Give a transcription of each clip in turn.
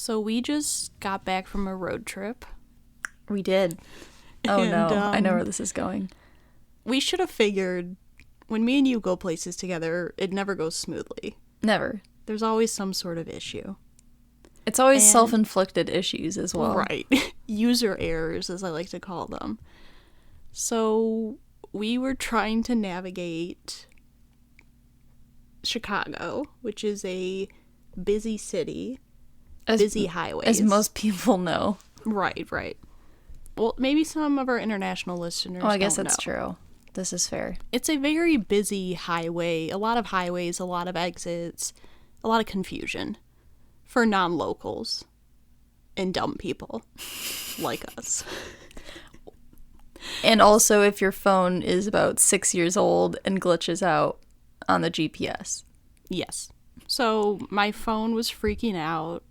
So we just got back from a road trip. We did. Oh, And, no. I know where this is going. We should have figured when me and you go places together, it never goes smoothly. Never. There's always some sort of issue. It's always self-inflicted issues as well. Right. User errors, as I like to call them. So we were trying to navigate Chicago, which is a busy city, busy highways. As most people know. Right. Well, maybe some of our international listeners I guess don't that's know. true. This is fair. It's a very busy highway, a lot of highways, a lot of exits, a lot of confusion for non-locals and dumb people like us. And also if your phone is about 6 years old and glitches out on the GPS. Yes. So my phone was freaking out.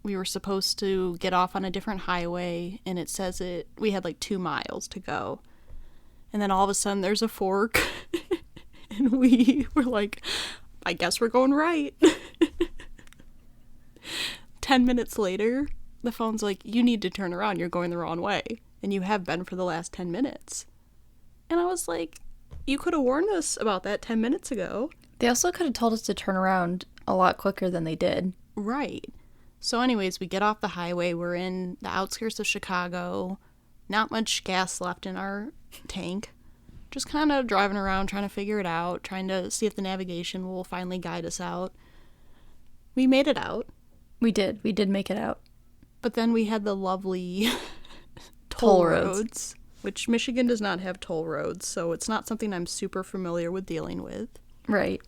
We were supposed to get off on a different highway, and it says we had like 2 miles to go. And then all of a sudden there's a fork, and we were like, I guess we're going right. 10 minutes later, the phone's like, you need to turn around, you're going the wrong way. And you have been for the last 10 minutes. And I was like, you could have warned us about that 10 minutes ago. They also could have told us to turn around a lot quicker than they did. Right. So anyways, we get off the highway. We're in the outskirts of Chicago. Not much gas left in our tank. Just kind of driving around, trying to figure it out, trying to see if the navigation will finally guide us out. We made it out. We did. We did make it out. But then we had the lovely toll roads, which Michigan does not have toll roads, so it's not something I'm super familiar with dealing with. Right.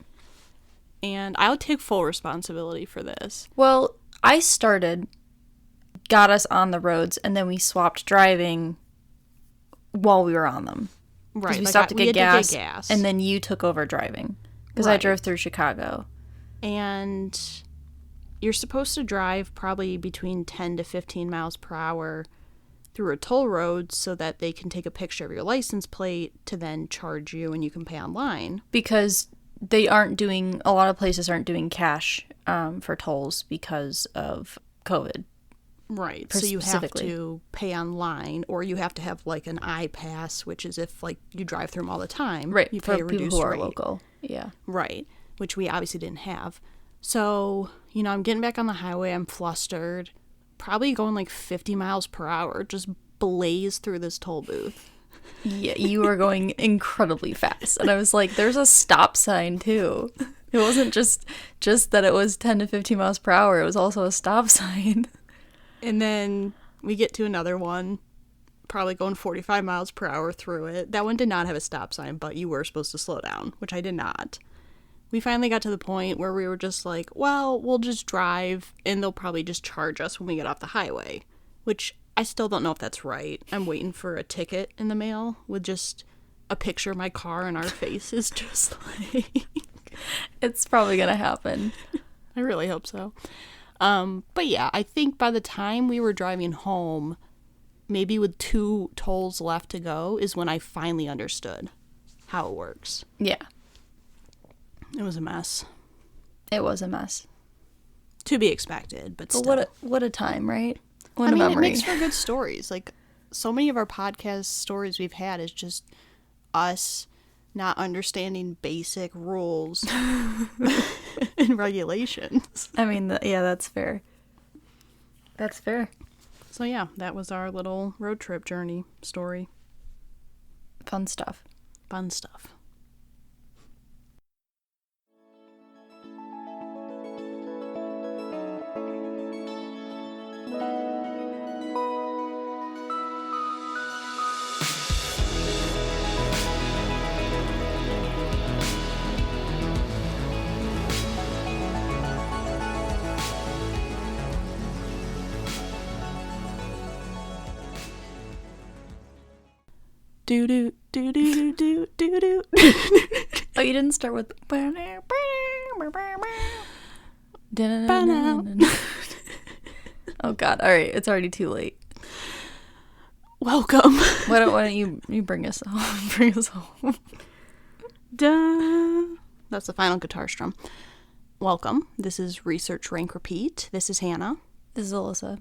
And I'll take full responsibility for this. Well, I got us on the roads, and then we swapped driving while we were on them. Right. We stopped to get gas, and then you took over driving. Because I drove through Chicago. And you're supposed to drive probably between 10 to 15 miles per hour through a toll road so that they can take a picture of your license plate to then charge you and you can pay online. Because a lot of places aren't doing cash for tolls because of COVID. Right. So you have to pay online, or you have to have like an iPass, which is if like you drive through them all the time. Right. You pay for a reduced people who are rate. local. Yeah. Right. Which we obviously didn't have. So, I'm getting back on the highway. I'm flustered. Probably going like 50 miles per hour. Just blaze through this toll booth. Yeah, you were going incredibly fast. And I was like, there's a stop sign too. It wasn't just that it was 10 to 15 miles per hour. It was also a stop sign. And then we get to another one, probably going 45 miles per hour through it. That one did not have a stop sign, but you were supposed to slow down, which I did not. We finally got to the point where we were just like, well, we'll just drive, and they'll probably just charge us when we get off the highway, which I still don't know if that's right. I'm waiting for a ticket in the mail with just a picture of my car and our faces, just like... It's probably going to happen. I really hope so. But yeah, I think by the time we were driving home, maybe with 2 tolls left to go, is when I finally understood how it works. Yeah. It was a mess. It was a mess. To be expected, but still. What a time, right? What I a mean, memory. it makes for good stories. Like, so many of our podcast stories we've had is just us not understanding basic rules and regulations. I mean, yeah, that's fair. That's fair. So yeah, that was our little road trip journey story. Fun stuff. Fun stuff. Do do do do do do do. Oh, you didn't start with. Oh God! All right, it's already too late. Welcome. Why don't you bring us home? Bring us home. Dun. That's the final guitar strum. Welcome. This is Research Rank Repeat. This is Hannah. This is Alyssa.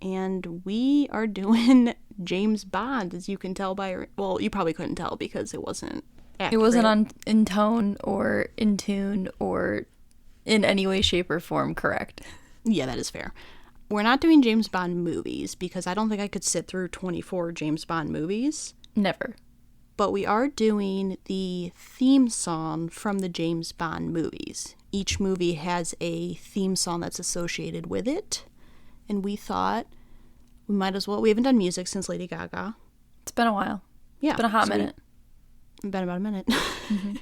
And we are doing James Bond, as you can tell by... Well, you probably couldn't tell because it wasn't accurate. It wasn't in tone or in tune or in any way, shape, or form correct. Yeah, that is fair. We're not doing James Bond movies because I don't think I could sit through 24 James Bond movies. Never. But we are doing the theme song from the James Bond movies. Each movie has a theme song that's associated with it. And we thought we might as well... We haven't done music since Lady Gaga. It's been a while. Yeah. It's been a hot minute. Been about a minute. Mm-hmm.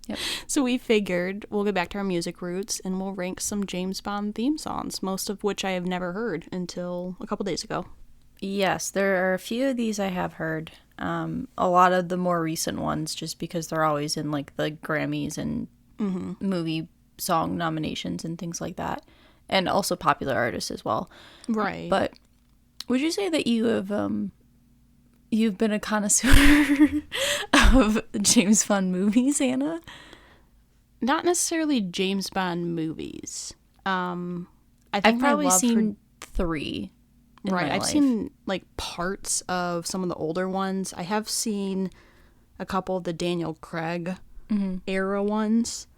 Yep. So we figured we'll get back to our music roots and we'll rank some James Bond theme songs, most of which I have never heard until a couple days ago. Yes, there are a few of these I have heard. A lot of the more recent ones, just because they're always in like the Grammys and movie song nominations and things like that, and also popular artists as well. Right. But would you say that you have you've been a connoisseur of James Bond movies, Anna? Not necessarily James Bond movies. I think I've probably seen 3. Right, I've life. seen like parts of some of the older ones. I have seen a couple of the Daniel Craig era ones,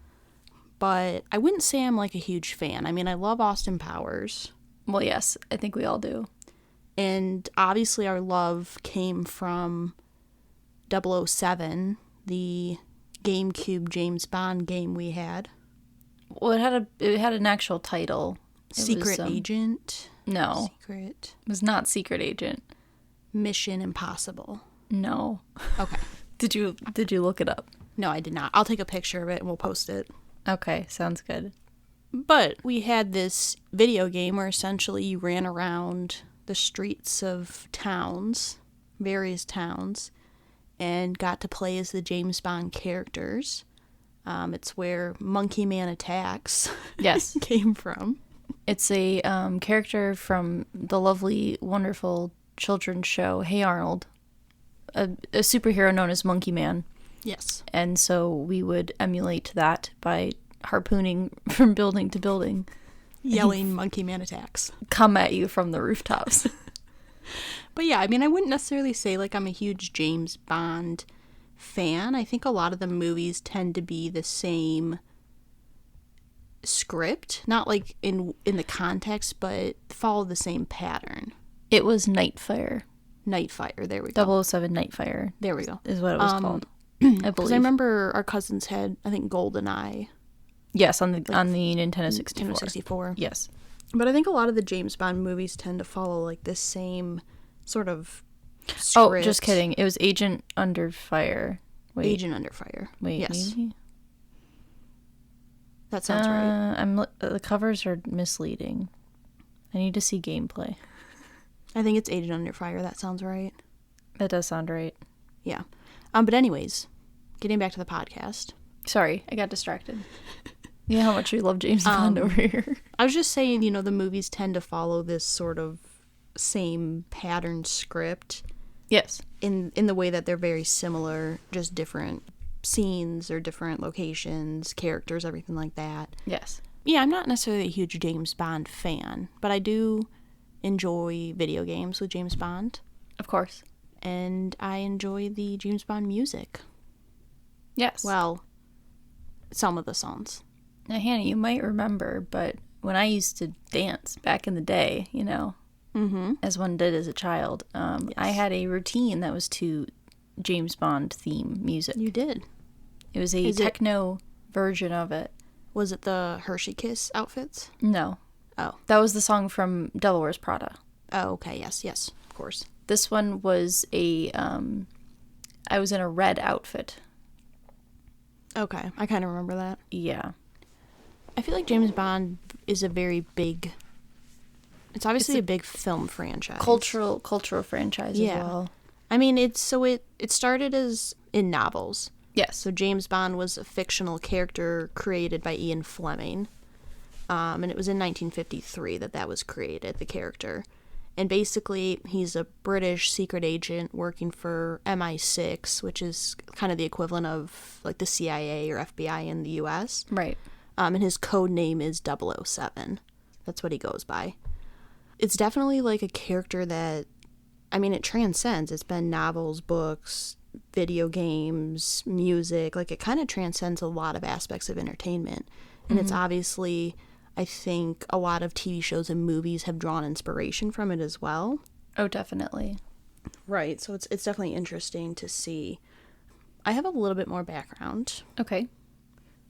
but I wouldn't say I'm like a huge fan. I mean, I love Austin Powers. Well, yes, I think we all do. And obviously our love came from 007, the GameCube James Bond game we had. Well, it had an actual title. Secret Agent. No. Secret. It was not Secret Agent. Mission Impossible. No. Okay. Did you look it up? No, I did not. I'll take a picture of it and we'll post it. Okay, sounds good. But we had this video game where essentially you ran around the streets of towns, various towns, and got to play as the James Bond characters. It's where Monkey Man Attacks Yes. came from. It's a character from the lovely, wonderful children's show, Hey Arnold, a superhero known as Monkey Man. Yes. And so we would emulate that by harpooning from building to building. Yelling Monkey Man Attacks. Come at you from the rooftops. But yeah, I mean, I wouldn't necessarily say like I'm a huge James Bond fan. I think a lot of the movies tend to be the same script, not like in the context, but follow the same pattern. It was Nightfire. Nightfire, there we go. 007 Nightfire. There we go. Is what it was called. I Because believe. I remember our cousins had, I think, GoldenEye. Yes, on the Nintendo 64. Nintendo 64. Yes. But I think a lot of the James Bond movies tend to follow like this same sort of script. Oh, just kidding. It was Agent Under Fire. Wait. Agent Under Fire. Wait, yes. maybe? That sounds right. The covers are misleading. I need to see gameplay. I think it's Agent Under Fire. That sounds right. That does sound right. Yeah. But anyways, getting back to the podcast. Sorry, I got distracted. You know how much we love James Bond over here. I was just saying, you know, the movies tend to follow this sort of same pattern script. Yes. In the way that they're very similar, just different scenes or different locations, characters, everything like that. Yes. Yeah, I'm not necessarily a huge James Bond fan, but I do enjoy video games with James Bond. Of course. And I enjoy the James Bond music. Yes. Well, some of the songs. Now, Hannah, you might remember, but when I used to dance back in the day, you know, as one did as a child, I had a routine that was to James Bond theme music. You did. It was a techno version of it. Was it the Hershey Kiss outfits? No. Oh. That was the song from Devil Wears Prada. Oh, okay. Yes, of course. This one was I was in a red outfit. Okay, I kind of remember that. Yeah. I feel like James Bond is a very big... It's obviously a big film franchise. Cultural franchise as well. I mean, it started as in novels. Yes. So James Bond was a fictional character created by Ian Fleming. And it was in 1953 that was created, the character. And basically, he's a British secret agent working for MI6, which is kind of the equivalent of like the CIA or FBI in the US. Right. And his code name is 007. That's what he goes by. It's definitely like a character that, I mean, it transcends. It's been novels, books, video games, music. Like, it kind of transcends a lot of aspects of entertainment. And it's obviously, I think, a lot of TV shows and movies have drawn inspiration from it as well. Oh, definitely. Right. So it's definitely interesting to see. I have a little bit more background. Okay.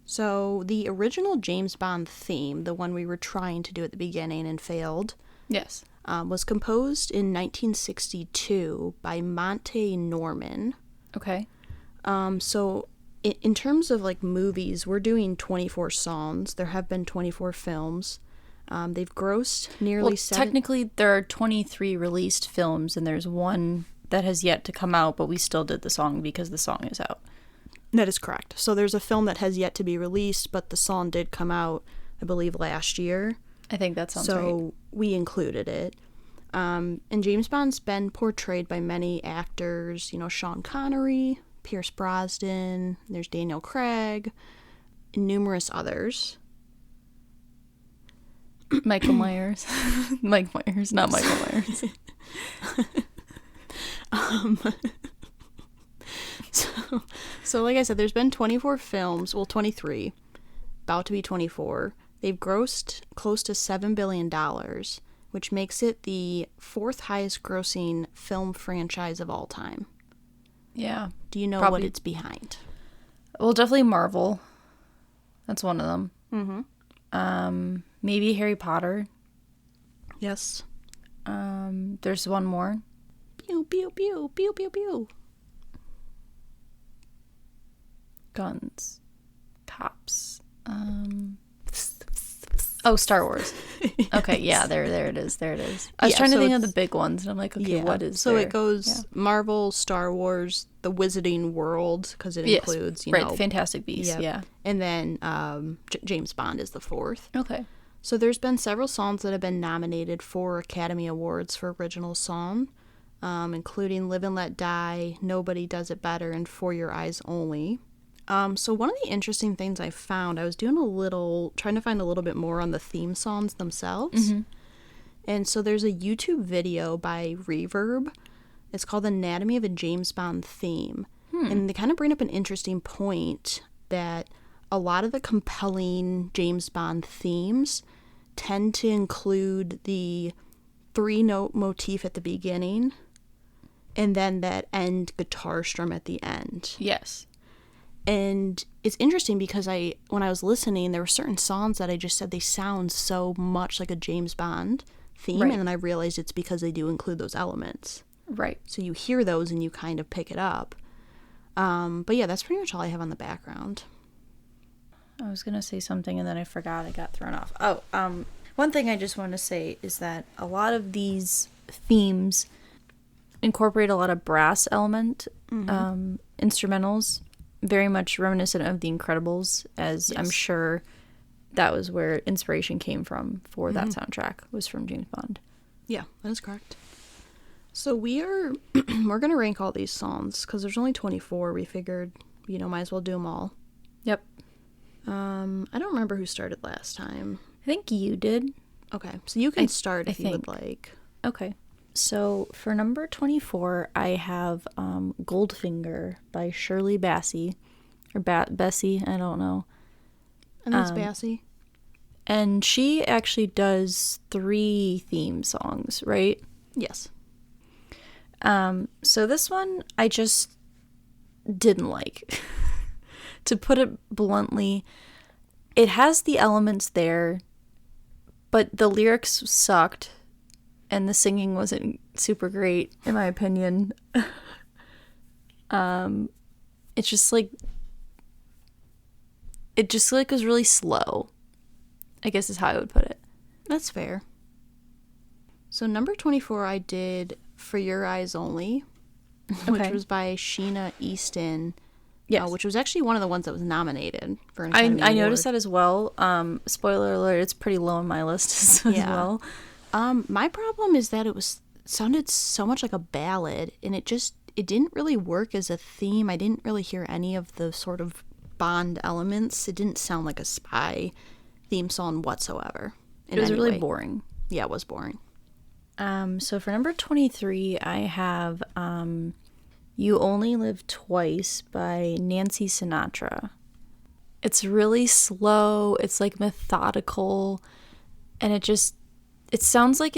So the original James Bond theme, the one we were trying to do at the beginning and failed, Yes. was composed in 1962 by Monte Norman. Okay. So in terms of like movies, we're doing 24 songs. There have been 24 films. They've grossed nearly Well, technically, there are 23 released films, and there's one that has yet to come out, but we still did the song because the song is out. That is correct. So there's a film that has yet to be released, but the song did come out, I believe, last year. I think that sounds right. So we included it. And James Bond's been portrayed by many actors, you know, Sean Connery, Pierce Brosnan, there's Daniel Craig, and numerous others. Michael Myers. Mike Myers, not Michael Myers. So like I said, there's been 24 films, well, 23, about to be 24. They've grossed close to $7 billion, which makes it the fourth highest grossing film franchise of all time. Yeah. Do you know Probably. what it's behind? Well, definitely Marvel. That's one of them. Mm-hmm. Maybe Harry Potter. Yes. There's one more. Pew, pew, pew, pew, pew, pew. Guns. Cops. Oh, Star Wars. Okay, yeah, there it is. There it is. I was trying to think of the big ones, and I'm like, okay, what is so there? it goes Marvel, Star Wars, the Wizarding World, because it includes, you know, Fantastic Beasts, yeah. And then James Bond is the fourth. Okay. So there's been several songs that have been nominated for Academy Awards for Original Song, including Live and Let Die, Nobody Does It Better, and For Your Eyes Only. So one of the interesting things I found, I was doing trying to find a little bit more on the theme songs themselves. Mm-hmm. And so there's a YouTube video by Reverb. It's called Anatomy of a James Bond Theme. And they kind of bring up an interesting point that a lot of the compelling James Bond themes tend to include the 3-note motif at the beginning and then that end guitar strum at the end. Yes. And it's interesting because when I was listening, there were certain songs that I just said they sound so much like a James Bond theme, Right. and then I realized it's because they do include those elements. Right. So you hear those and you kind of pick it up. But yeah, that's pretty much all I have on the background. I was going to say something and then I forgot. I got thrown off. One thing I just want to say is that a lot of these themes incorporate a lot of brass element, instrumentals, very much reminiscent of The Incredibles, as Yes. I'm sure that was where inspiration came from for that soundtrack, was from James Bond. Yeah, that is correct. So we're going to rank all these songs because there's only 24. We figured, you know, might as well do them all. Yep. I don't remember who started last time. I think you did. Okay, so you can start if you would think. like. Okay. So for number 24, I have Goldfinger by Shirley Bassey. Or Bessie, I don't know. And that's Bassey. And she actually does 3 theme songs, right? Yes. So this one I just didn't like. To put it bluntly, it has the elements there, but the lyrics sucked. And the singing wasn't super great, in my opinion. It's just like... It just like was really slow, I guess is how I would put it. That's fair. So number 24, I did For Your Eyes Only, which was by Sheena Easton. Yes. Which was actually one of the ones that was nominated for an Academy I Award. noticed that as well. Spoiler alert, it's pretty low on my list as well. My problem is that it sounded so much like a ballad, and it didn't really work as a theme. I didn't really hear any of the sort of Bond elements. It didn't sound like a spy theme song whatsoever. It was really boring. Yeah, it was boring. So for number 23, I have You Only Live Twice by Nancy Sinatra. It's really slow, it's like methodical, and it sounds like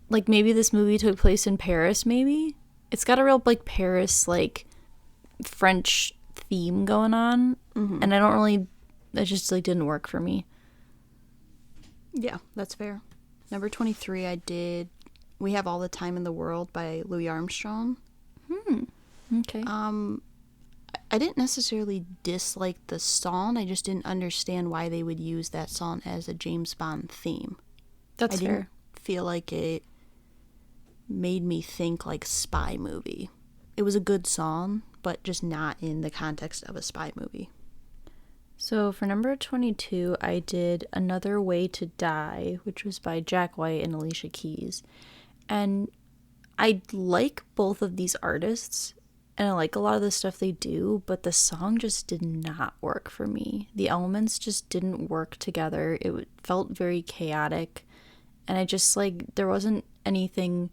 like maybe this movie took place in Paris, maybe? It's got a real like Paris, like French theme going on, and it just like didn't work for me. Yeah, that's fair. Number 23, I did We Have All the Time in the World by Louis Armstrong. Okay. I didn't necessarily dislike the song, I just didn't understand why they would use that song as a James Bond theme. That's I fair. didn't feel like it made me think like spy movie. It was a good song, but just not in the context of a spy movie. So for number 22, I did Another Way to Die, which was by Jack White and Alicia Keys. And I like both of these artists, and I like a lot of the stuff they do, but the song just did not work for me. The elements just didn't work together. It felt very chaotic, and I just like, there wasn't anything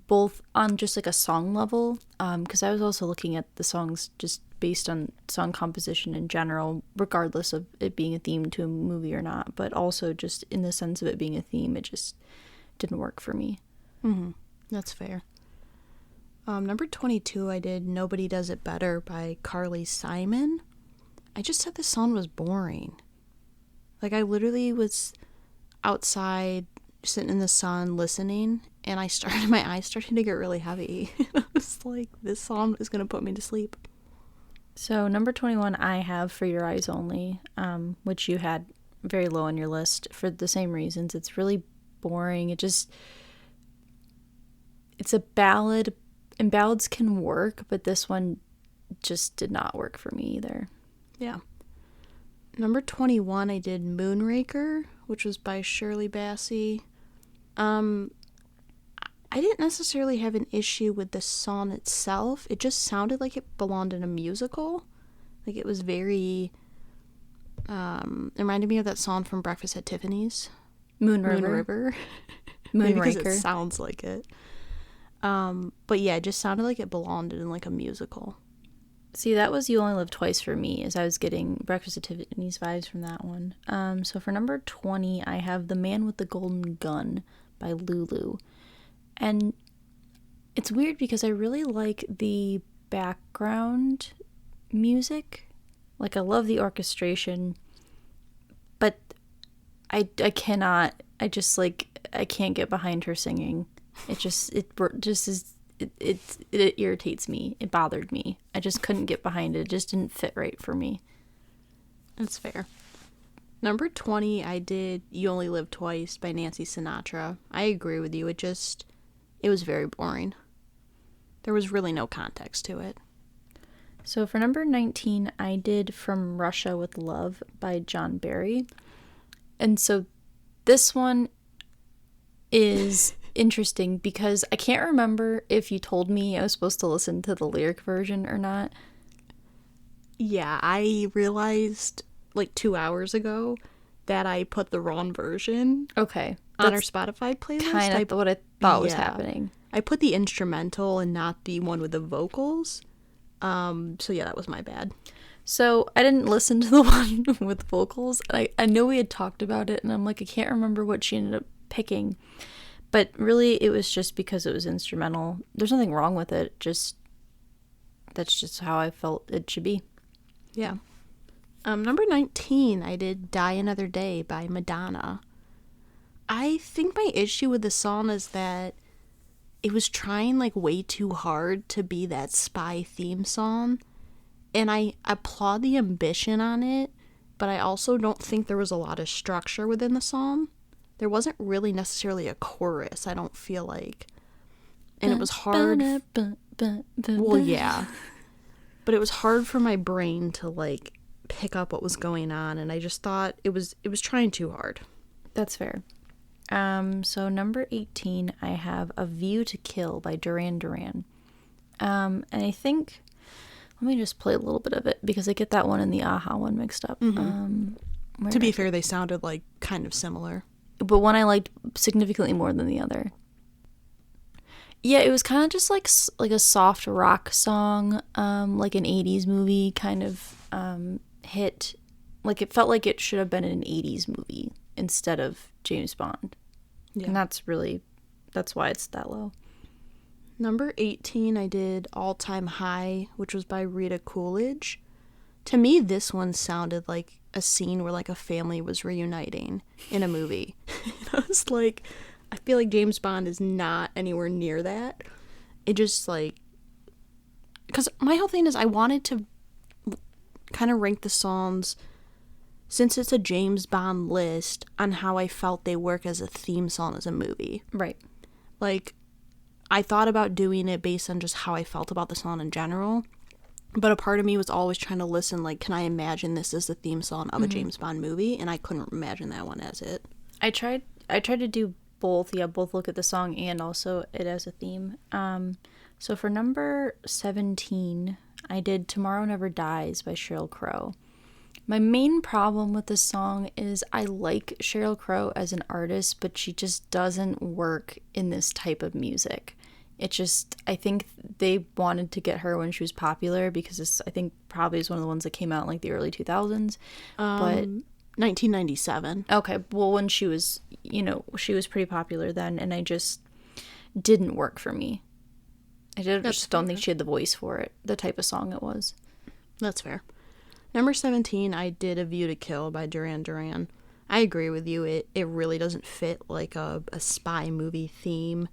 both on just like a song level, because I was also looking at the songs just based on song composition in general, regardless of it being a theme to a movie or not, but also just in the sense of it being a theme, it just didn't work for me. That's fair. Number 22, I did Nobody Does It Better by Carly Simon. I just said the song was boring. Like, I literally was outside sitting in the sun listening, and my eyes started to get really heavy. I was like, this song is going to put me to sleep. So number 21, I have For Your Eyes Only, which you had very low on your list for the same reasons. It's really boring. It's a ballad, and ballads can work, but this one just did not work for me either. Yeah. Number 21, I did Moonraker, which was by Shirley Bassey. I didn't necessarily have an issue with the song itself. It just sounded like it belonged in a musical. Like, it was very, it reminded me of that song from Breakfast at Tiffany's. Moon River. Maybe because Moonraker. it sounds like it. But yeah, it just sounded like it belonged in like a musical. See, that was You Only Live Twice for me, as I was getting Breakfast at Tiffany's vibes from that one. So for number 20, I have The Man with the Golden Gun by Lulu. And it's weird because I really like the background music. Like, I love the orchestration, but I can't get behind her singing. It irritates me. It bothered me. I just couldn't get behind it. It just didn't fit right for me. That's fair. Number 20, I did You Only Live Twice by Nancy Sinatra. I agree with you. It was very boring. There was really no context to it. So for number 19, I did From Russia with Love by John Barry. And so this one is interesting because I can't remember if you told me I was supposed to listen to the lyric version or not. Yeah, I realized like 2 hours ago that I put the wrong version Okay. on our Spotify playlist. Kind of what I thought was happening. I put the instrumental and not the one with the vocals. So yeah, that was my bad. So I didn't listen to the one with vocals. I know we had talked about it, and I'm like, I can't remember what she ended up picking. But really, it was just because it was instrumental. There's nothing wrong with it. That's just how I felt it should be. Yeah. Number 19, I did Die Another Day by Madonna. I think my issue with the song is that it was trying like way too hard to be that spy theme song. And I applaud the ambition on it, but I also don't think there was a lot of structure within the song. There wasn't really necessarily a chorus, I don't feel like. And it was hard. Well, yeah. But it was hard for my brain to like pick up what was going on, and I just thought it was trying too hard. That's fair. So number 18, I have A View to Kill by Duran Duran. And I think, let me just play a little bit of it because I get that one and the Aha one mixed up. To be fair, they sounded like kind of similar. But one I liked significantly more than the other. Yeah, it was kind of just like a soft rock song, like an 80s movie kind of hit. Like it felt like it should have been an 80s movie instead of James Bond. Yeah. And that's why it's that low. Number 18, I did All Time High, which was by Rita Coolidge. To me, this one sounded like a scene where like a family was reuniting in a movie. I was like, I feel like James Bond is not anywhere near that. It just like, because my whole thing is I wanted to kind of rank the songs, since it's a James Bond list, on how I felt they work as a theme song as a movie. Right. Like, I thought about doing it based on just how I felt about the song in general, but a part of me was always trying to listen, like, can I imagine this as the theme song of a James Bond movie? And I couldn't imagine that one as it. I tried to do both. Yeah, both look at the song and also it as a theme. So for number 17, I did Tomorrow Never Dies by Sheryl Crow. My main problem with this song is I like Sheryl Crow as an artist, but she just doesn't work in this type of music. It just, I think they wanted to get her when she was popular because this, I think, probably is one of the ones that came out in like the early 2000s. But 1997. okay, well, when she was, she was pretty popular then, and I just didn't work for me. Just don't think she had the voice for it, the type of song it was. That's fair. Number 17, I did A View to Kill by Duran Duran. I agree with you. It really doesn't fit like a spy movie theme.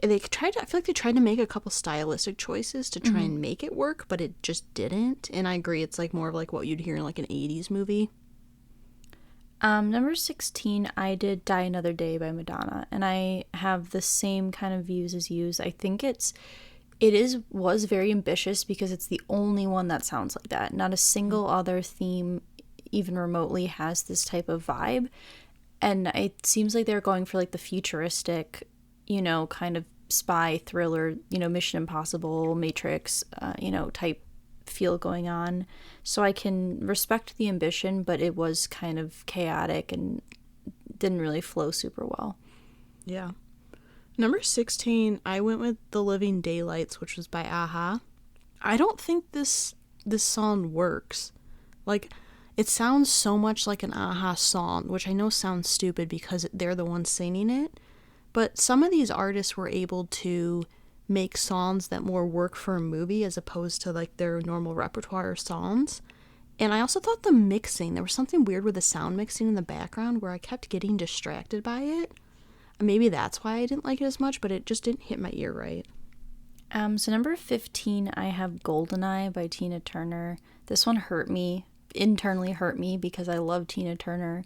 I feel like they tried to make a couple stylistic choices to try and make it work, but it just didn't. And I agree, it's like more of like what you'd hear in like an 80s movie. Number 16, I did Die Another Day by Madonna, and I have the same kind of views as you. I think was very ambitious because it's the only one that sounds like that. Not a single other theme even remotely has this type of vibe. And it seems like they're going for like the futuristic, kind of spy thriller, Mission Impossible, Matrix, type feel going on. So I can respect the ambition, but it was kind of chaotic and didn't really flow super well. Yeah. Number 16, I went with The Living Daylights, which was by a-ha. I don't think this song works. Like, it sounds so much like an a-ha song, which I know sounds stupid because they're the ones singing it. But some of these artists were able to make songs that more work for a movie as opposed to like their normal repertoire of songs. And I also thought the mixing, there was something weird with the sound mixing in the background where I kept getting distracted by it. Maybe that's why I didn't like it as much, but it just didn't hit my ear right. So number 15, I have Goldeneye by Tina Turner. This one internally hurt me because I love Tina Turner,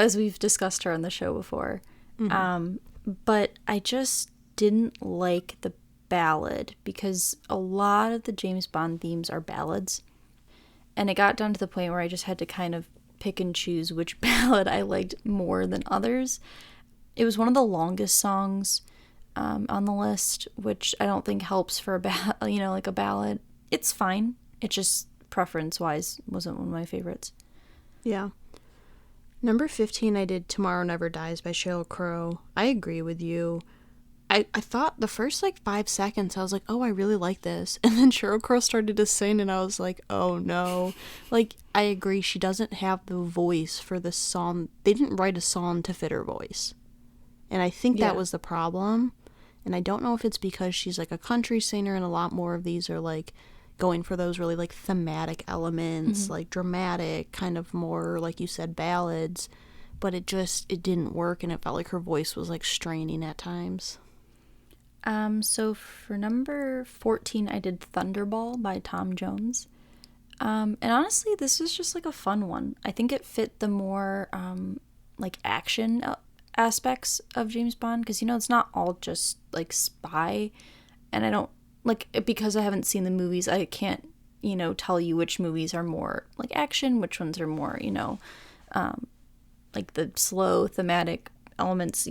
as we've discussed her on the show before. But I just didn't like the ballad because a lot of the James Bond themes are ballads. And it got down to the point where I just had to kind of pick and choose which ballad I liked more than others. It was one of the longest songs on the list, which I don't think helps for like a ballad. It's fine. It just, preference-wise, wasn't one of my favorites. Yeah. Number 15, I did Tomorrow Never Dies by Sheryl Crow. I agree with you. I thought the first like 5 seconds, I was like, oh, I really like this. And then Sheryl Crow started to sing and I was like, oh no. Like, I agree, she doesn't have the voice for the song. They didn't write a song to fit her voice. And I think that was the problem. And I don't know if it's because she's like a country singer and a lot more of these are like going for those really like thematic elements, like dramatic, kind of more, like you said, ballads. But it didn't work and it felt like her voice was like straining at times. So for number 14, I did Thunderball by Tom Jones. And honestly, this is just like a fun one. I think it fit the more like action aspects of James Bond because it's not all just like spy, and I don't like because I haven't seen the movies, I can't tell you which movies are more like action, which ones are more like the slow thematic elements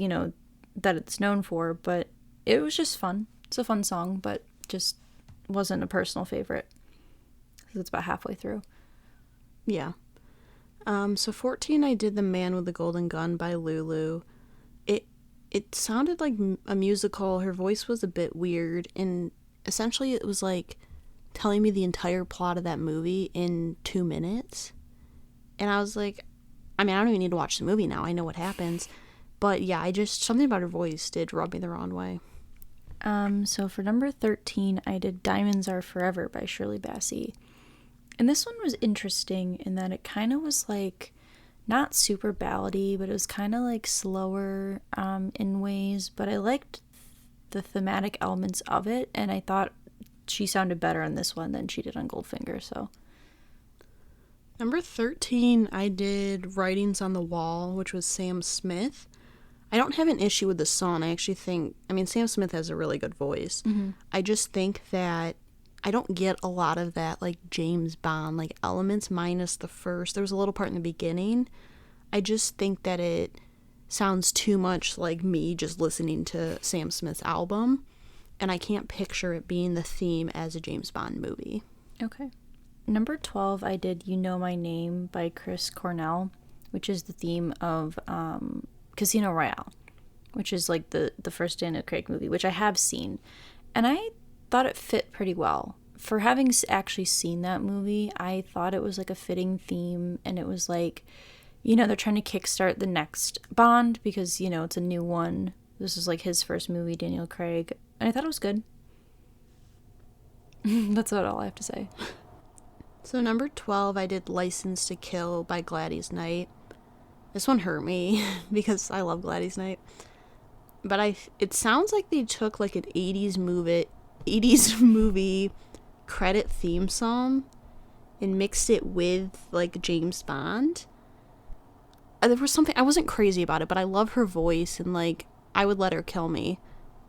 that it's known for. But it was just fun. It's a fun song, but just wasn't a personal favorite. It's about halfway through. Yeah. So 14, I did The Man with the Golden Gun by Lulu. it sounded like a musical. Her voice was a bit weird, and essentially it was like telling me the entire plot of that movie in 2 minutes. And I was like, I mean, I don't even need to watch the movie now. I know what happens. But yeah, something about her voice did rub me the wrong way. So for number 13, I did Diamonds Are Forever by Shirley Bassey. And this one was interesting in that it kind of was like, not super ballady, but it was kind of like slower in ways. But I liked the thematic elements of it, and I thought she sounded better on this one than she did on Goldfinger, so. Number 13, I did Writings on the Wall, which was Sam Smith. I don't have an issue with the song. I actually think, I mean, Sam Smith has a really good voice. Mm-hmm. I just think that I don't get a lot of that, like, James Bond, like, elements minus the first. There was a little part in the beginning. I just think that it sounds too much like me just listening to Sam Smith's album, and I can't picture it being the theme as a James Bond movie. Okay. Number 12, I did You Know My Name by Chris Cornell, which is the theme of Casino Royale, which is like the first Daniel Craig movie, which I have seen. And I thought it fit pretty well. For having actually seen that movie, I thought it was like a fitting theme, and it was like, you know, they're trying to kickstart the next Bond because, you know, it's a new one. This is like his first movie, Daniel Craig, and I thought it was good. That's about all I have to say. So number 12, I did License to Kill by Gladys Knight. This one hurt me because I love Gladys Knight. But it sounds like they took like an 80s movie credit theme song and mixed it with like James Bond. There was something, I wasn't crazy about it, but I love her voice, and like I would let her kill me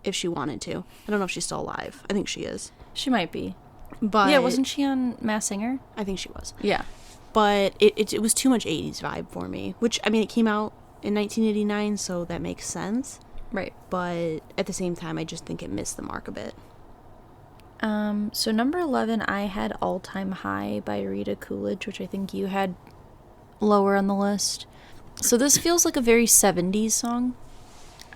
if she wanted to. I don't know if she's still alive. I think she is. She might be. But yeah, wasn't she on Masked Singer? I think she was. Yeah. But it was too much 80s vibe for me, which, I mean, it came out in 1989, so that makes sense. Right. But at the same time, I just think it missed the mark a bit. So number 11, I had All Time High by Rita Coolidge, which I think you had lower on the list. So this feels like a very 70s song.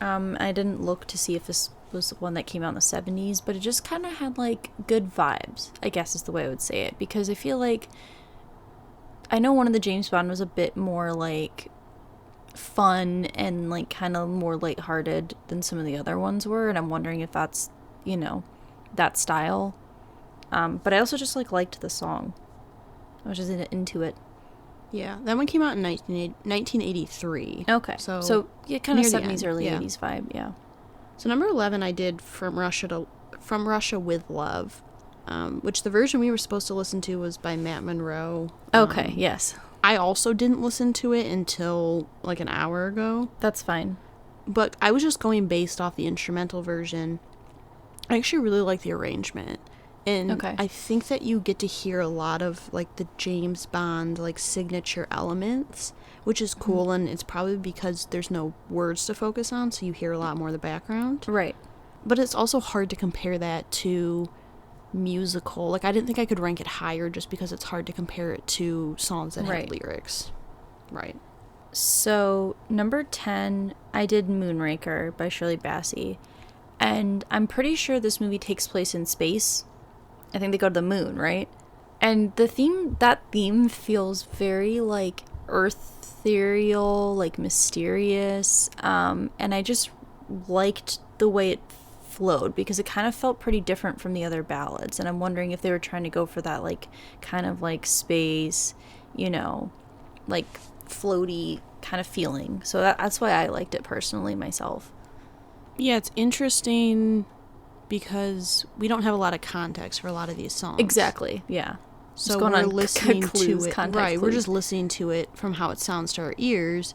I didn't look to see if this was one that came out in the 70s, but it just kind of had like good vibes, I guess is the way I would say it, because I feel like I know one of the James Bond was a bit more like fun and like kind of more lighthearted than some of the other ones were, and I'm wondering if that's, you know, that style. But I also just like liked the song. I was just into it. Yeah, that one came out in 1983. Okay. So yeah, kind of 70s, early yeah. 80s vibe, yeah. So number 11, I did From Russia with Love, which the version we were supposed to listen to was by Matt Monro. Okay, yes. I also didn't listen to it until like an hour ago. That's fine. But I was just going based off the instrumental version. I actually really like the arrangement. And okay. I think that you get to hear a lot of like the James Bond like signature elements, which is cool, and it's probably because there's no words to focus on, so you hear a lot more of the background. Right. But it's also hard to compare that to musical. Like, I didn't think I could rank it higher just because it's hard to compare it to songs that have lyrics. Right. So, number 10, I did Moonraker by Shirley Bassey. And I'm pretty sure this movie takes place in space. I think they go to the moon, right? And that theme feels very, like, ethereal, like, mysterious. And I just liked the way it flowed because it kind of felt pretty different from the other ballads. And I'm wondering if they were trying to go for that, like, kind of, like, space, you know, like, floaty kind of feeling. So that's why I liked it personally myself. Yeah, it's interesting because we don't have a lot of context for a lot of these songs. Exactly, yeah. So we're listening to it. Right, clues. We're just listening to it from how it sounds to our ears.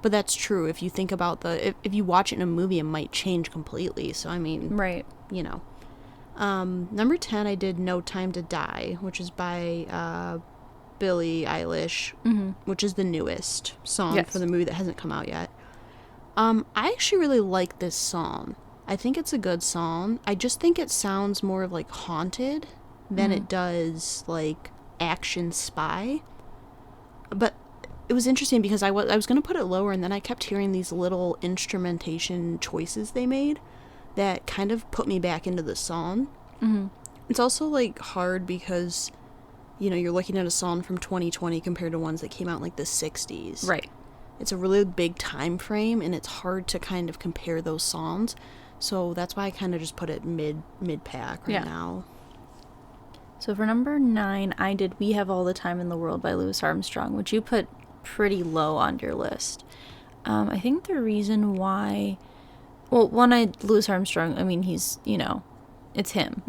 But that's true. If you think about if you watch it in a movie, it might change completely. So, I mean, right. You know. Number 10, I did No Time to Die, which is by Billie Eilish, which is the newest song for the movie that hasn't come out yet. I actually really like this song. I think it's a good song. I just think it sounds more of like haunted than it does like action spy. But it was interesting because I was going to put it lower, and then I kept hearing these little instrumentation choices they made that kind of put me back into the song. Mm-hmm. It's also, like, hard because, you know, you're looking at a song from 2020 compared to ones that came out in, like, the 60s. Right. It's a really big time frame, and it's hard to kind of compare those songs. So that's why I kind of just put it mid-pack right now. So for number 9, I did We Have All the Time in the World by Louis Armstrong, which you put pretty low on your list. I think the reason why... Well, Louis Armstrong, I mean, he's, you know, it's him.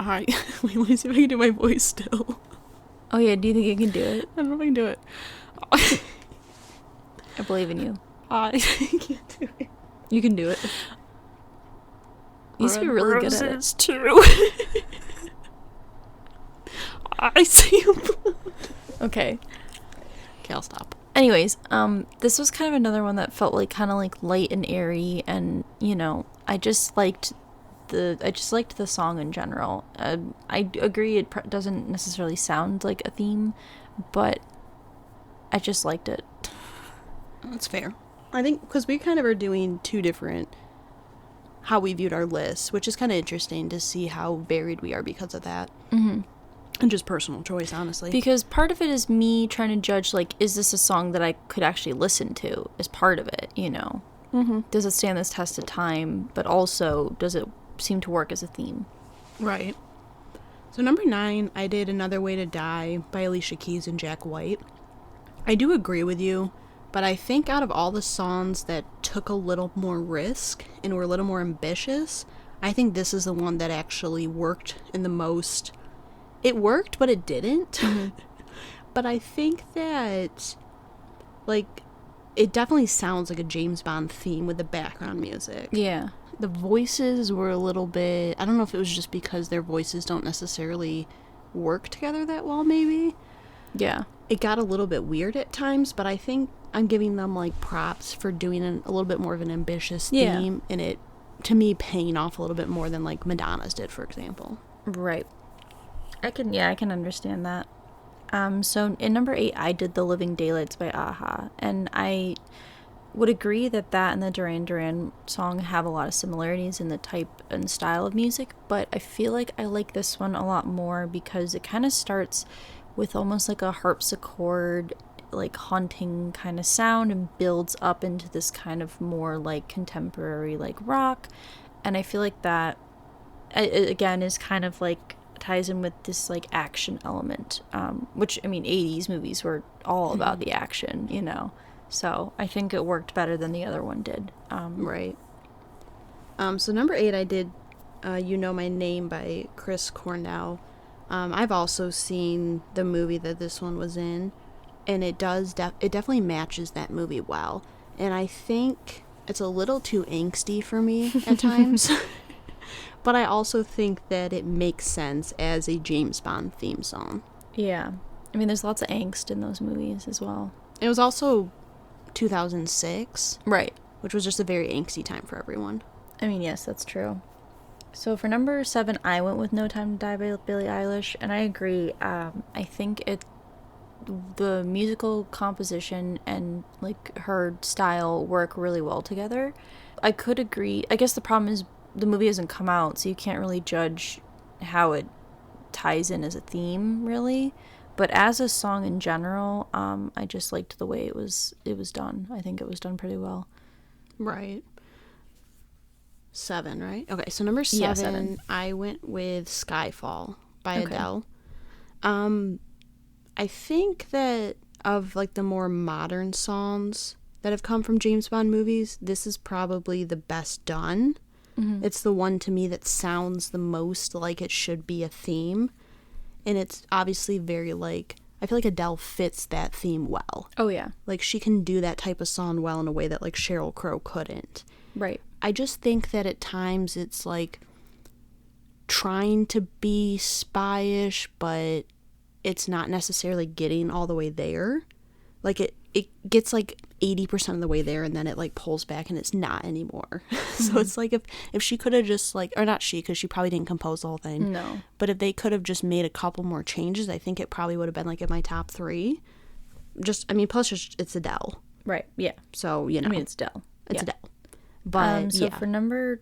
Wait, let me see if I can do my voice still. Oh yeah, do you think you can do it? I don't know if I can do it. I believe in you. I can't do it. You can do it. You used to be really good at it. Too. I see you. Okay. Okay, I'll stop. Anyways, this was kind of another one that felt like kind of like light and airy, and you know, I just liked the song in general. I agree it doesn't necessarily sound like a theme, but I just liked it. That's fair. I think because we kind of are doing two different how we viewed our lists, which is kind of interesting to see how varied we are because of that. Mm-hmm. And just personal choice, honestly. Because part of it is me trying to judge, like, is this a song that I could actually listen to as part of it, you know? Mm-hmm. Does it stand this test of time, but also does it seem to work as a theme? Right. So number 9, I did Another Way to Die by Alicia Keys and Jack White. I do agree with you, but I think out of all the songs that took a little more risk and were a little more ambitious, I think this is the one that actually worked in the most. It worked, but it didn't. Mm-hmm. But I think that, like, it definitely sounds like a James Bond theme with the background music. Yeah. The voices were a little bit... I don't know if it was just because their voices don't necessarily work together that well, maybe. Yeah. It got a little bit weird at times, but I think I'm giving them, like, props for doing a little bit more of an ambitious theme, and it, to me, paying off a little bit more than, like, Madonna's did, for example. Right. I can understand that. So in number 8, I did The Living Daylights by a-ha, and I would agree that and the Duran Duran song have a lot of similarities in the type and style of music, but I feel like I like this one a lot more because it kind of starts with almost like a harpsichord, like haunting kind of sound, and builds up into this kind of more like contemporary like rock, and I feel like that again is kind of like ties in with this like action element, which, I mean, 80s movies were all about the action, you know, so I think it worked better than the other one did. Right. So number 8, I did You Know My Name by Chris Cornell. I've also seen the movie that this one was in, and it definitely matches that movie well, and I think it's a little too angsty for me at times. But I also think that it makes sense as a James Bond theme song. Yeah. I mean, there's lots of angst in those movies as well. It was also 2006. Right. Which was just a very angsty time for everyone. I mean, yes, that's true. So for number 7, I went with No Time to Die by Billie Eilish, and I agree. I think the musical composition and, like, her style work really well together. I could agree. I guess the problem is the movie hasn't come out, so you can't really judge how it ties in as a theme, really. But as a song in general, I just liked the way it was done. I think it was done pretty well. Right. 7, right? Okay, so number 7, yeah, 7. I went with Skyfall by Adele. I think that of, like, the more modern songs that have come from James Bond movies, this is probably the best done. Mm-hmm. It's the one to me that sounds the most like it should be a theme. And it's obviously very, like, I feel like Adele fits that theme well. Oh, yeah. Like, she can do that type of song well in a way that, like, Sheryl Crow couldn't. Right. I just think that at times it's, like, trying to be spy-ish, but it's not necessarily getting all the way there. Like, it gets, like, 80% of the way there, and then it, like, pulls back, and it's not anymore. So it's like if she could have just, like, or not she, because she probably didn't compose the whole thing. No. But if they could have just made a couple more changes, I think it probably would have been, like, in my top 3. plus just it's Adele. Right, yeah. So, I mean, it's Adele. It's Adele. But, so for number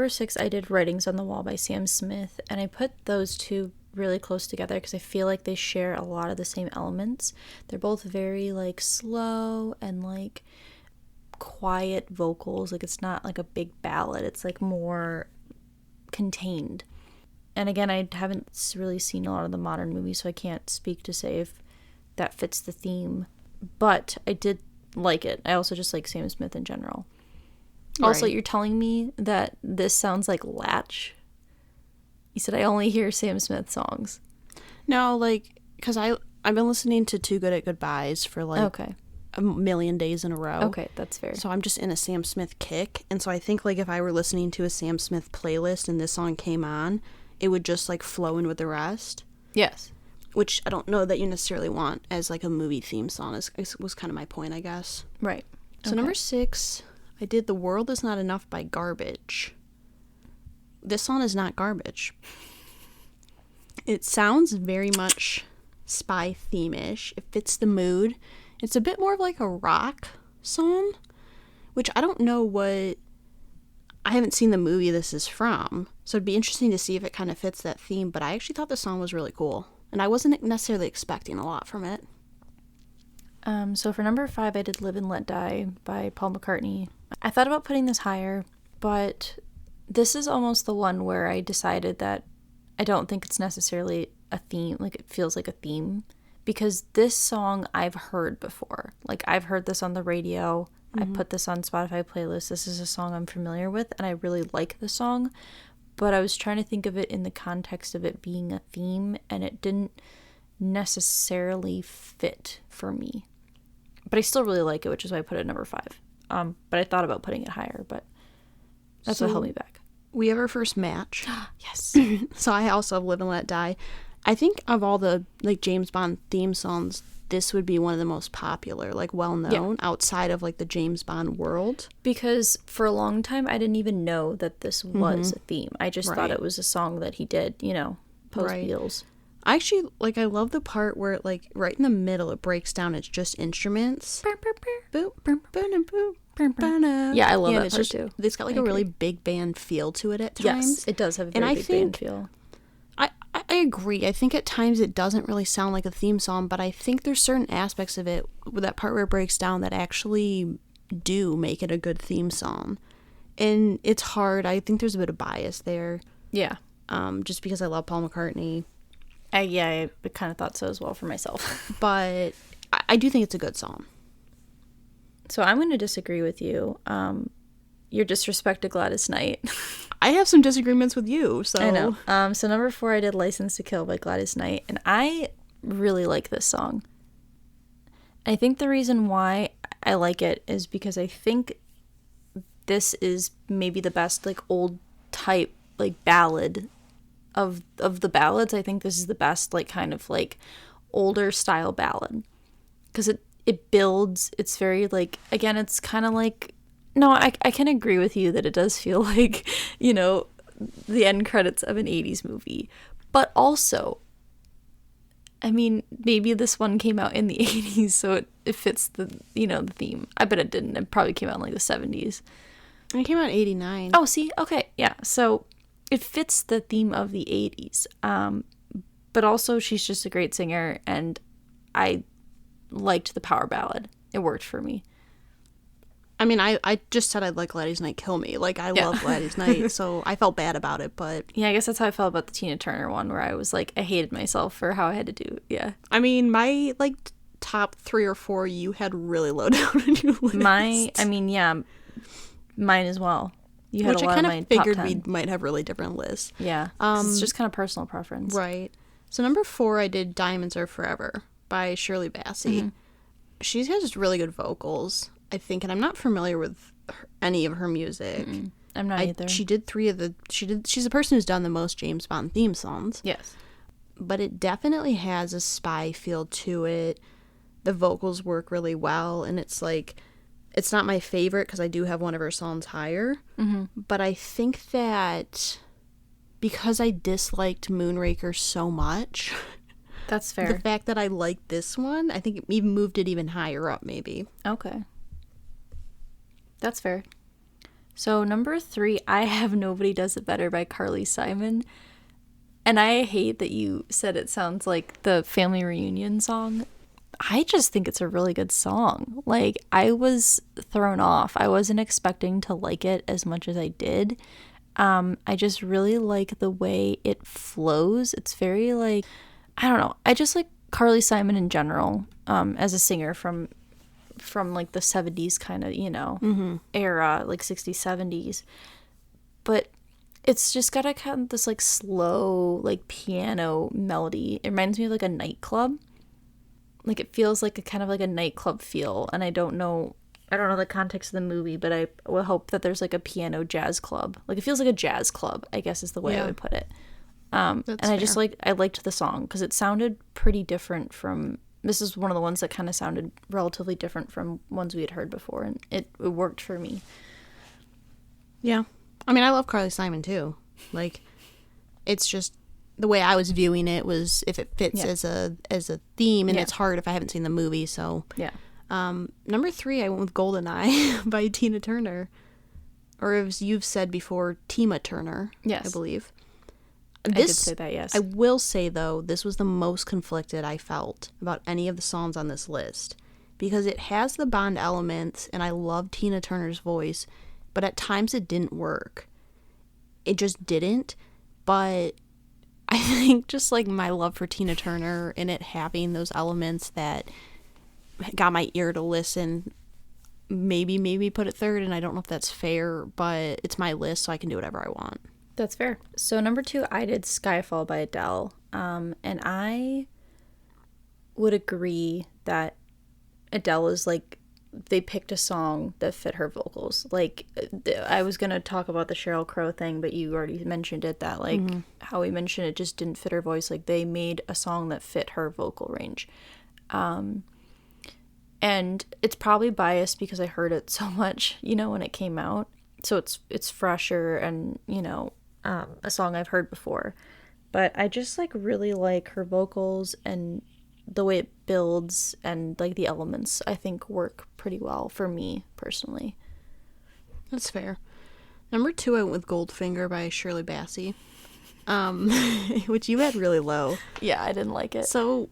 6, I did Writings on the Wall by Sam Smith, and I put those two really close together because I feel like they share a lot of the same elements. They're both very, like, slow and, like, quiet vocals. Like, it's not, like, a big ballad. It's, like, more contained. And, again, I haven't really seen a lot of the modern movies, so I can't speak to say if that fits the theme. But I did like it. I also just like Sam Smith in general. Also, you're telling me that this sounds like Latch? You said I only hear Sam Smith songs. No, like, because I've been listening to Too Good at Goodbyes for, like, a million days in a row. Okay, that's fair. So I'm just in a Sam Smith kick. And so I think, like, if I were listening to a Sam Smith playlist and this song came on, it would just, like, flow in with the rest. Yes. Which I don't know that you necessarily want as, like, a movie theme song, was kind of my point, I guess. Right. So number 6... I did The World Is Not Enough by Garbage. This song is not garbage. It sounds very much spy theme-ish. It fits the mood. It's a bit more of like a rock song, which I don't know what... I haven't seen the movie this is from, so it'd be interesting to see if it kind of fits that theme, but I actually thought the song was really cool, and I wasn't necessarily expecting a lot from it. So for number 5, I did Live and Let Die by Paul McCartney. I thought about putting this higher, but this is almost the one where I decided that I don't think it's necessarily a theme, like it feels like a theme, because this song I've heard before. Like, I've heard this on the radio. I put this on Spotify playlist. This is a song I'm familiar with, and I really like the song, but I was trying to think of it in the context of it being a theme, and it didn't necessarily fit for me. But I still really like it, which is why I put it at number 5. But I thought about putting it higher, but that's what held me back. We have our first match. Yes. So I also have Live and Let Die. I think of all the, like, James Bond theme songs, this would be one of the most popular, like, well-known outside of, like, the James Bond world. Because for a long time, I didn't even know that this was a theme. I just thought it was a song that he did, you know, post-Beatles. I actually, like, I love the part where, like, right in the middle, it breaks down. It's just instruments. Boop, boop, boop, boop. Yeah, I love that part too. It's got, like, a really big band feel to it at times. Yes, it does have a very big band feel. I agree. I think at times it doesn't really sound like a theme song, but I think there's certain aspects of it, with that part where it breaks down, that actually do make it a good theme song. And it's hard. I think there's a bit of bias there. Yeah. Just because I love Paul McCartney. I kind of thought so as well for myself. But I do think it's a good song. So I'm going to disagree with you. Your disrespect to Gladys Knight. I have some disagreements with you, so... I know. So number 4, I did License to Kill by Gladys Knight, and I really like this song. I think the reason why I like it is because I think this is maybe the best, like, old type, like, ballad of the ballads. I think this is the best, like, kind of, like, older style ballad. Because it builds, it's very, like, again, it's kind of like... No, I can agree with you that it does feel like, you know, the end credits of an 80s movie. But also, I mean, maybe this one came out in the 80s, so it fits the, you know, the theme. I bet it didn't. It probably came out in, like, the 70s. It came out in 89. Oh, see? Okay, yeah. So it fits the theme of the 80s. But also, she's just a great singer, and I liked the power ballad. It worked for me. I mean, I just said I'd let Gladys Knight kill me. Like, I love Gladys Knight, so I felt bad about it, but... Yeah, I guess that's how I felt about the Tina Turner one, where I was like, I hated myself for how I had to do it. Yeah. I mean, my, like, top 3 or 4 you had really low down on your list. Mine as well. You had Which a lot I kind of of my figured top 10. we might have really different lists. Yeah, 'cause it's just kind of personal preference. Right. So number 4, I did Diamonds Are Forever by Shirley Bassey. She has really good vocals, I think, and I'm not familiar with any of her music. I'm not either. She did 3 of the... She's the person who's done the most James Bond theme songs. Yes. But it definitely has a spy feel to it. The vocals work really well, and it's like... It's not my favorite because I do have one of her songs higher. But I think that because I disliked Moonraker so much... That's fair. The fact that I like this one, I think it even moved it even higher up, maybe. Okay. That's fair. So number 3, I Have Nobody Does It Better by Carly Simon. And I hate that you said it sounds like the family reunion song. I just think it's a really good song. Like, I was thrown off. I wasn't expecting to like it as much as I did. I just really like the way it flows. It's very like, I don't know. I just like Carly Simon in general, as a singer from like the 70s kind of, era, like 60s, 70s. But it's just got a kind of this like slow, like piano melody. It reminds me of like a nightclub. Like it feels like a kind of like a nightclub feel. And I don't know the context of the movie, but I will hope that there's like a piano jazz club. Like it feels like a jazz club, I guess is the way I would put it. And I just I liked the song because it sounded pretty different from, this is one of the ones that kind of sounded relatively different from ones we had heard before, and it worked for me. Yeah. I mean, I love Carly Simon too. Like, it's just the way I was viewing it was if it fits as a theme, and it's hard if I haven't seen the movie, so. Yeah. Number 3, I went with Goldeneye by Tina Turner. Or as you've said before, Tima Turner, I believe. I could say that, yes. I will say, though, this was the most conflicted I felt about any of the songs on this list. Because it has the Bond elements, and I love Tina Turner's voice, but at times it didn't work. It just didn't. But I think just, like, my love for Tina Turner and it having those elements that got my ear to listen maybe put it 3rd, and I don't know if that's fair, but it's my list, so I can do whatever I want. That's fair. So number 2, I did Skyfall by Adele. And I would agree that Adele is like, they picked a song that fit her vocals. Like, I was going to talk about the Sheryl Crow thing, but you already mentioned it, that like how we mentioned it just didn't fit her voice. Like, they made a song that fit her vocal range. And it's probably biased because I heard it so much, when it came out. So it's fresher and, a song I've heard before. But I just like really like her vocals and the way it builds, and like the elements I think work pretty well for me personally. That's fair. Number 2, I went with Goldfinger by Shirley Bassey, which you had really low. Yeah, I didn't like it. So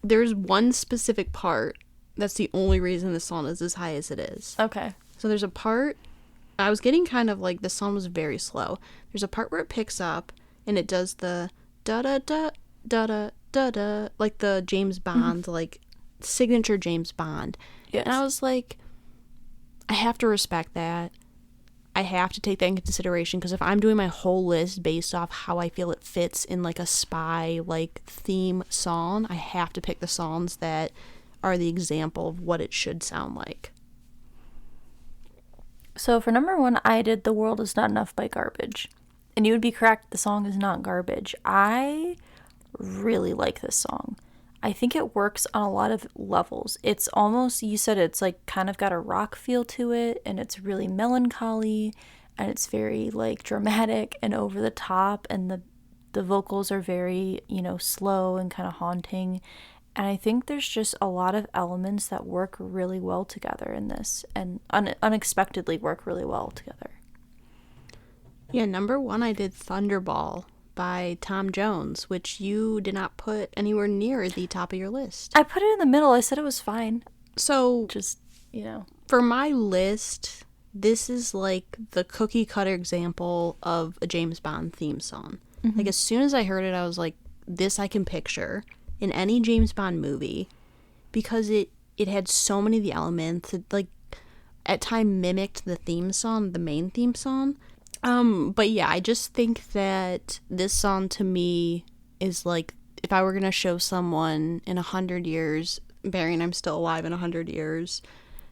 there's one specific part that's the only reason the song is as high as it is. Okay. So there's a part, I was getting kind of like, the song was very slow. There's a part where it picks up and it does the da-da-da, da-da, da-da, like the James Bond, like signature James Bond. Yes. And I was like, I have to respect that. I have to take that into consideration, because if I'm doing my whole list based off how I feel it fits in like a spy like theme song, I have to pick the songs that are the example of what it should sound like. So for number 1, I did The World Is Not Enough by Garbage. And you would be correct, the song is not garbage. I really like this song. I think it works on a lot of levels. It's almost, you said it's like kind of got a rock feel to it, and it's really melancholy, and it's very like dramatic and over the top, and the vocals are very, slow and kind of haunting. And I think there's just a lot of elements that work really well together in this, and unexpectedly work really well together. Yeah, number 1, I did Thunderball by Tom Jones, which you did not put anywhere near the top of your list. I put it in the middle. I said it was fine. So, just, for my list, this is like the cookie cutter example of a James Bond theme song. Mm-hmm. Like, as soon as I heard it, I was like, this I can picture in any James Bond movie, because it had so many of the elements. It, like, at time mimicked the theme song, the main theme song. But yeah, I just think that this song to me is like, if I were going to show someone in 100 years, bearing I'm still alive in 100 years.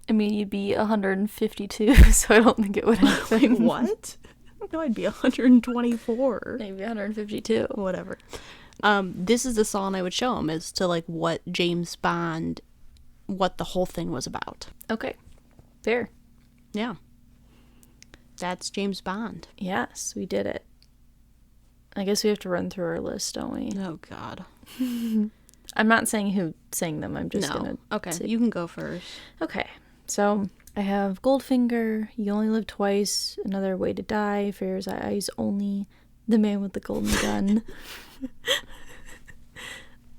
I mean, you'd be 152, so I don't think it would happen. Wait, what? No, I'd be 124. Maybe 152. Whatever. This is the song I would show him, as to like what James Bond, what the whole thing was about. Okay. Fair. Yeah. That's James Bond. Yes, we did it. I guess we have to run through our list, don't we? Oh, God. I'm not saying who sang them. I'm just No. gonna. Okay, say. you can go first. Okay, so I have Goldfinger, You Only Live Twice, Another Way to Die, Fair's Eyes Only, The Man with the Golden Gun.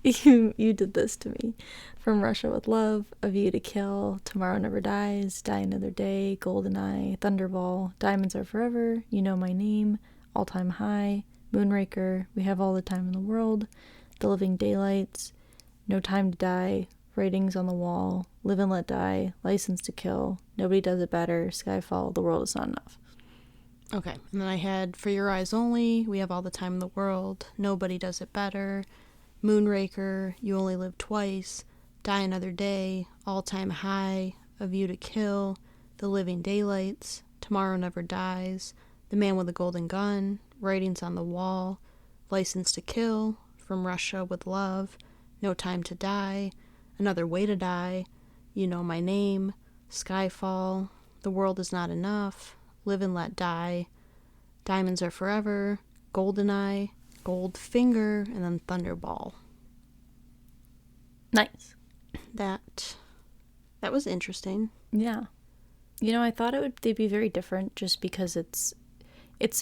You did this to me. From Russia with Love, A View to Kill, Tomorrow Never Dies, Die Another Day, Goldeneye, Thunderball, Diamonds Are Forever, You Know My Name, All Time High, Moonraker, We Have All the Time in the World, The Living Daylights, No Time to Die, Writings on the Wall, Live and Let Die, License to Kill, Nobody Does It Better, Skyfall, The World Is Not Enough. Okay, and then I had For Your Eyes Only, We Have All the Time in the World, Nobody Does It Better, Moonraker, You Only Live Twice, Die Another Day, All Time High, A View to Kill, The Living Daylights, Tomorrow Never Dies, The Man with the Golden Gun, Writings on the Wall, License to Kill, From Russia with Love, No Time to Die, Another Way to Die, You Know My Name, Skyfall, The World Is Not Enough, Live and Let Die, Diamonds Are Forever, Goldeneye, Goldfinger, and then Thunderball. Nice. That was interesting. Yeah. I thought they'd be very different just because it's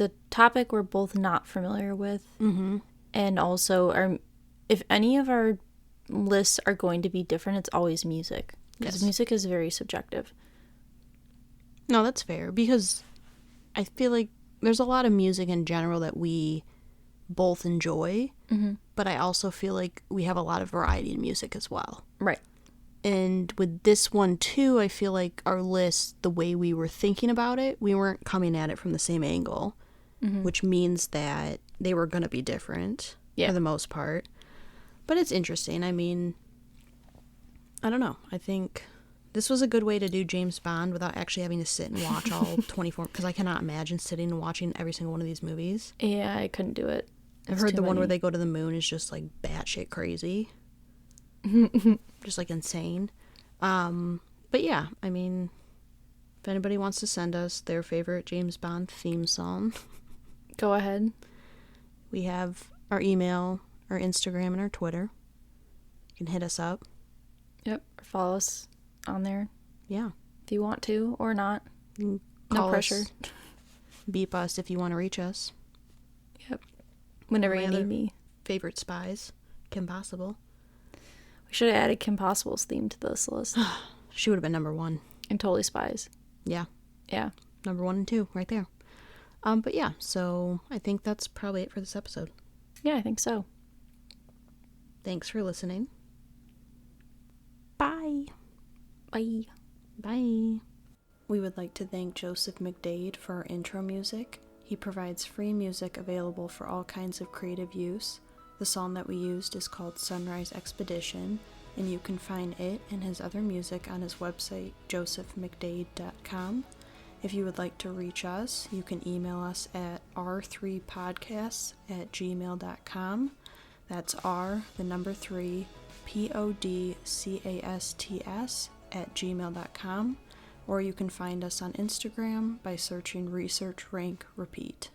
a topic we're both not familiar with. Mm-hmm. And also, if any of our lists are going to be different, it's always music. Because music is very subjective. No, that's fair. Because I feel like there's a lot of music in general that we both enjoy. Mm-hmm. But I also feel like we have a lot of variety in music as well. Right. And with this one, too, I feel like our list, the way we were thinking about it, we weren't coming at it from the same angle, which means that they were going to be different for the most part. But it's interesting. I mean, I don't know. I think this was a good way to do James Bond without actually having to sit and watch all 24, because I cannot imagine sitting and watching every single one of these movies. Yeah, I couldn't do it. I've heard the one where they go to the moon is just like batshit crazy. Just like insane. But yeah, I mean, if anybody wants to send us their favorite James Bond theme song, go ahead. We have our email, our Instagram, and our Twitter. You can hit us up. Yep, or follow us on there. Yeah. If you want to or not. No pressure. Beep us if you want to reach us. Yep. Whenever you need me. Favorite spies. Kim Possible. We should have added Kim Possible's theme to this list. She would have been number 1. And Totally Spies. Yeah. Yeah. Number 1 and 2, right there. But yeah, so I think that's probably it for this episode. Yeah, I think so. Thanks for listening. Bye. Bye. Bye. We would like to thank Joseph McDade for our intro music. He provides free music available for all kinds of creative use. The song that we used is called Sunrise Expedition, and you can find it and his other music on his website, josephmcdade.com. If you would like to reach us, you can email us at r3podcasts@gmail.com. That's R, the number 3, podcasts@gmail.com. Or you can find us on Instagram by searching Research Rank Repeat.